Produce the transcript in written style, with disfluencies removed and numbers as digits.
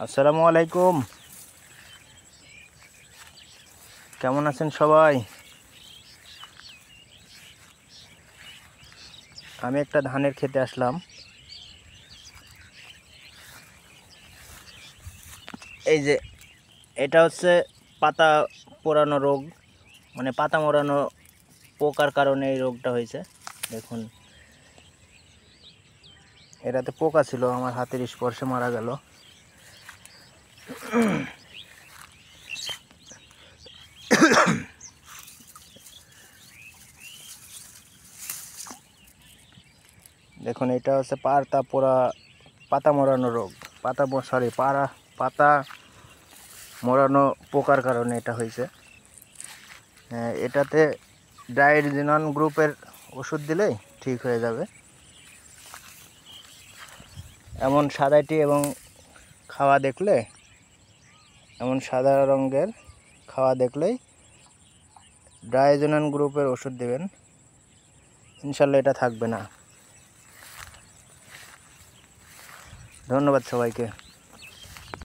আসসালামু আলাইকুম। কেমন আছেন সবাই? আমি একটা ধানের খেতে আসলাম। এই যে এটা হচ্ছে পাতা পোড়ানো রোগ, মানে পাতা মোড়ানো পোকার কারণে এই রোগটা হয়েছে। দেখুন, এটাতে পোকা ছিল, আমার হাতের স্পর্শে মারা গেল। দেখুন, এটা হচ্ছে পাতা মোড়ানো রোগ, পাতা মোড়ানো পোকার কারণে এটা হয়েছে। এটাতে ডাইজিনন গ্রুপের ওষুধ দিলেই ঠিক হয়ে যাবে। এমন সাদাটি এবং সাদা রঙের খাওয়া দেখলেই ডাইজিনন গ্রুপের ওষুধ দেবেন, ইনশাল্লাহ এটা থাকবে না। ধন্যবাদ সবাইকে।